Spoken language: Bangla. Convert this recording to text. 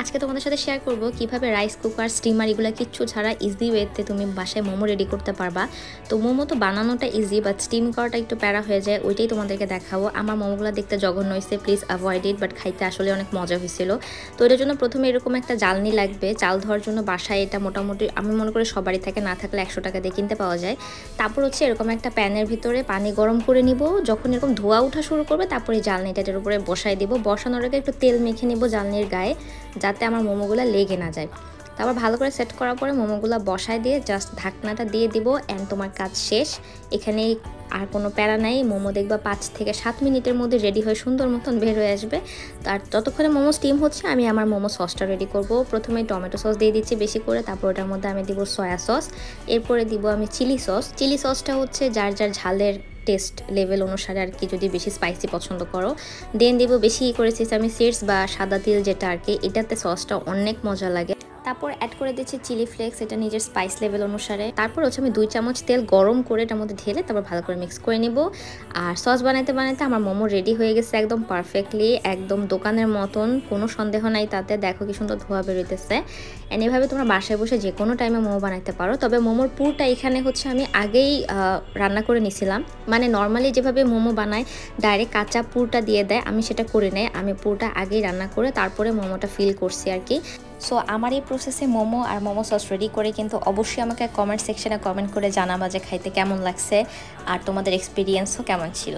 আজকে তোমাদের সাথে শেয়ার করব কিভাবে রাইস কুকার স্টিমার এগুলো কিচ্ছু ছাড়া ইজি ওয়েতে তুমি বাসায় মোমো রেডি করতে পারবা। তো মোমো তো বানানোটা ইজি, বাট স্টিম করাটা একটু প্যারা হয়ে যায়, ওইটাই তোমাদেরকে দেখাবো। আমার মোমোগুলো দেখতে জঘন্য হয়েছে, প্লিজ অ্যাভয়েড ইট, বাট খাইতে আসলে অনেক মজা হয়েছিল। তো এটার জন্য প্রথমে এরকম একটা জ্বালনি লাগবে, চাল ধোয়ার জন্য বাসায় এটা মোটামুটি আমি মনে করি সবারই থাকে, না থাকলে 100 টাকা দিয়ে কিনতে পাওয়া যায়। তারপর হচ্ছে এরকম একটা প্যানের ভিতরে পানি গরম করে নিব, যখন এরকম ধোয়া ওঠা শুরু করবে তারপরে জ্বালনিটার উপরে বসাই দিব। বসানোর আগে একটু তেল মেখে নিব জ্বালনির গায়ে, যাতে আমার মোমোগুলো লেগে না যায়। তারপর ভালো করে সেট করার পরে মোমোগুলো বসায় দিয়ে জাস্ট ঢাকনাটা দিয়ে দিব, অ্যান্ড তোমার কাজ শেষ। এখানে আর কোনো প্যারা নাই, মোমো দেখবা 5 থেকে 7 মিনিটের মধ্যে রেডি হয়ে সুন্দর মতন বের হয়ে আসবে। আর ততক্ষণে মোমো স্টিম হচ্ছে, আমি আমার মোমো সসটা রেডি করব। প্রথমে টমেটো সস দিয়ে দিচ্ছি বেশি করে, তারপর ওটার মধ্যে আমি দিব সয়া সস, এরপরে দিব আমি চিলি সস। চিলি সসটা হচ্ছে যার যার ঝালের টেস্ট লেভেল অনুসারে আর কি, যদি বেশি স্পাইসি পছন্দ করো। দেন দিব বেশি করে সেসামি সিডস বা সাদা তিল যেটা আর কি, এটাতে সসটা অনেক মজা লাগে। তারপর অ্যাড করে দিচ্ছি চিলি ফ্লেক্স, এটা নিজের স্পাইস লেভেল অনুসারে। তারপর হচ্ছে আমি 2 চামচ তেল গরম করে এটার মধ্যে ঢেলে তারপর ভালো করে মিক্স করে নিব। আর সস বানাইতে বানাইতে আমার মোমো রেডি হয়ে গেছে একদম পারফেক্টলি, একদম দোকানের মতন, কোনো সন্দেহ নাই তাতে। দেখো কি সুন্দর ধোয়া বেরোইতেছে। এন্ড এভাবে তোমরা বাসায় বসে যে কোনো টাইমে মোমো বানাইতে পারো। তবে মোমোর পুরটা এখানে হচ্ছে আমি আগেই রান্না করে নিছিলাম। মানে নর্মালি যেভাবে মোমো বানায় ডাইরেক্ট কাঁচা পুরটা দিয়ে দেয়, আমি সেটা করে নেই। আমি পুরটা আগেই রান্না করে তারপরে মোমোটা ফিল করছি আর কি। সো আমার এই প্রসেসে মোমো আর মোমো সস রেডি করে কিন্তু অবশ্যই আমাকে কমেন্ট সেকশনে কমেন্ট করে জানাবা যে খাইতে কেমন লাগছে আর তোমাদের এক্সপিরিয়েন্সও কেমন ছিল।